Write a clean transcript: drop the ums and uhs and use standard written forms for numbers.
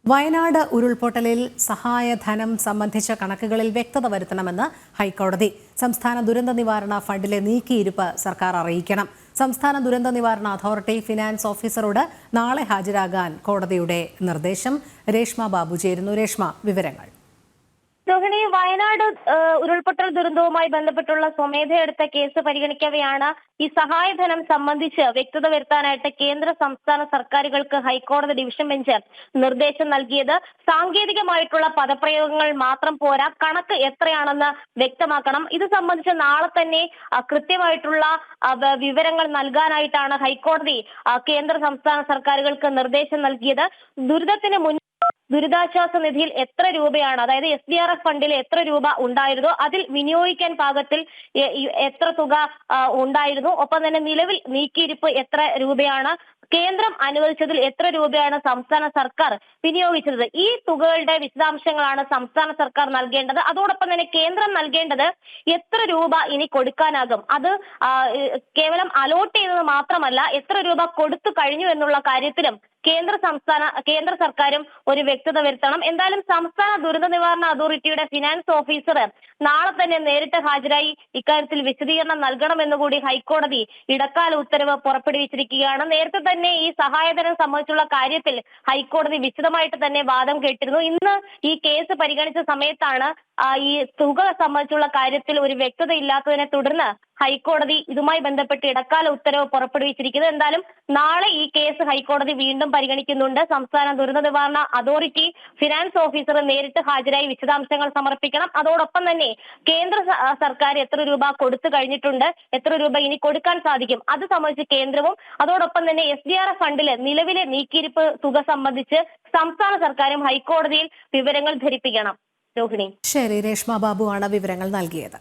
വയനാട് ഉരുൾപൊട്ടലിൽ സഹായധനം സംബന്ധിച്ച കണക്കുകളിൽ വ്യക്തത വരുത്തണമെന്ന് ഹൈക്കോടതി. സംസ്ഥാന ദുരന്ത നിവാരണ ഫണ്ടിലെ നീക്കിയിരിപ്പ് സർക്കാർ അറിയിക്കണം. സംസ്ഥാന ദുരന്ത നിവാരണ അതോറിറ്റി ഫിനാൻസ് ഓഫീസറോട് നാളെ ഹാജരാകാൻ കോടതിയുടെ നിർദ്ദേശം. രേഷ്മ ബാബു ചേരുന്നു. രേഷ്മ, വിവരങ്ങൾ. രോഹിണി, വയനാട് ഉരുൾപൊട്ടൽ ദുരന്തവുമായി ബന്ധപ്പെട്ടുള്ള സ്വമേധയെടുത്ത കേസ് പരിഗണിക്കവെയാണ് ഈ സഹായധനം സംബന്ധിച്ച് വ്യക്തത വരുത്താനായിട്ട് കേന്ദ്ര സംസ്ഥാന സർക്കാരുകൾക്ക് ഹൈക്കോടതി ഡിവിഷൻ ബെഞ്ച് നിർദ്ദേശം നൽകിയത്. സാങ്കേതികമായിട്ടുള്ള പദപ്രയോഗങ്ങൾ മാത്രം പോരാ, കണക്ക് എത്രയാണെന്ന് വ്യക്തമാക്കണം. ഇത് സംബന്ധിച്ച് നാളെ തന്നെ കൃത്യമായിട്ടുള്ള വിവരങ്ങൾ നൽകാനായിട്ടാണ് ഹൈക്കോടതി കേന്ദ്ര സംസ്ഥാന സർക്കാരുകൾക്ക് നിർദ്ദേശം നൽകിയത്. ദുരിതത്തിന് മുൻ ദുരിതാശ്വാസ നിധിയിൽ എത്ര രൂപയാണ്, അതായത് SDRF ഫണ്ടിൽ എത്ര രൂപ ഉണ്ടായിരുന്നോ അതിൽ വിനിയോഗിക്കാൻ പാകത്തിൽ എത്ര തുക ഉണ്ടായിരുന്നു, ഒപ്പം തന്നെ നിലവിൽ നീക്കിയിരിപ്പ് എത്ര രൂപയാണ്, കേന്ദ്രം അനുവദിച്ചതിൽ എത്ര രൂപയാണ് സംസ്ഥാന സർക്കാർ വിനിയോഗിച്ചത്. ഈ തുകകളുടെ വിശദാംശങ്ങളാണ് സംസ്ഥാന സർക്കാർ നൽകേണ്ടത്. അതോടൊപ്പം തന്നെ കേന്ദ്രം നൽകേണ്ടത് എത്ര രൂപ ഇനി കൊടുക്കാനാകും, അത് കേവലം അലോട്ട് ചെയ്തത് മാത്രമല്ല, എത്ര രൂപ കൊടുത്തു കഴിഞ്ഞു എന്നുള്ള കാര്യത്തിലും കേന്ദ്ര സർക്കാരും ഒരു വ്യക്തത വരുത്തണം. എന്തായാലും സംസ്ഥാന ദുരന്ത നിവാരണ അതോറിറ്റിയുടെ ഫിനാൻസ് ഓഫീസർ നാളെ തന്നെ നേരിട്ട് ഹാജരായി ഇക്കാര്യത്തിൽ വിശദീകരണം നൽകണമെന്ന് കൂടി ഹൈക്കോടതി ഇടക്കാല ഉത്തരവ് പുറപ്പെടുവിച്ചിരിക്കുകയാണ്. നേരത്തെ തന്നെ ഈ സഹായധനം സംബന്ധിച്ചുള്ള കാര്യത്തിൽ ഹൈക്കോടതി വിശദമായിട്ട് തന്നെ വാദം കേട്ടിരുന്നു. ഇന്ന് ഈ കേസ് പരിഗണിച്ച സമയത്താണ് ഈ തുക സംബന്ധിച്ചുള്ള കാര്യത്തിൽ ഒരു വ്യക്തത ഇല്ലാത്തതിനെ തുടർന്ന് ഹൈക്കോടതി ഇതുമായി ബന്ധപ്പെട്ട് ഇടക്കാല ഉത്തരവ് പുറപ്പെടുവിച്ചിരിക്കുന്നത്. എന്തായാലും നാളെ ഈ കേസ് ഹൈക്കോടതി വീണ്ടും പരിഗണിക്കുന്നുണ്ട്. സംസ്ഥാന ദുരന്ത നിവാരണ അതോറിറ്റി ഫിനാൻസ് ഓഫീസർ നേരിട്ട് ഹാജരായി വിശദാംശങ്ങൾ സമർപ്പിക്കണം. അതോടൊപ്പം തന്നെ കേന്ദ്ര സർക്കാർ എത്ര രൂപ കൊടുത്തു കഴിഞ്ഞിട്ടുണ്ട്, എത്ര രൂപ ഇനി കൊടുക്കാൻ സാധിക്കും, അത് സംബന്ധിച്ച് കേന്ദ്രവും അതോടൊപ്പം തന്നെ SDRF ഫണ്ടില് നിലവിലെ നീക്കിയിരിപ്പ് തുക സംബന്ധിച്ച് സംസ്ഥാന സർക്കാരും ഹൈക്കോടതിയിൽ വിവരങ്ങൾ ധരിപ്പിക്കണം. രോഹിണി. ശരി, രേഷ്മ ബാബു ആണ് വിവരങ്ങൾ നൽകിയത്.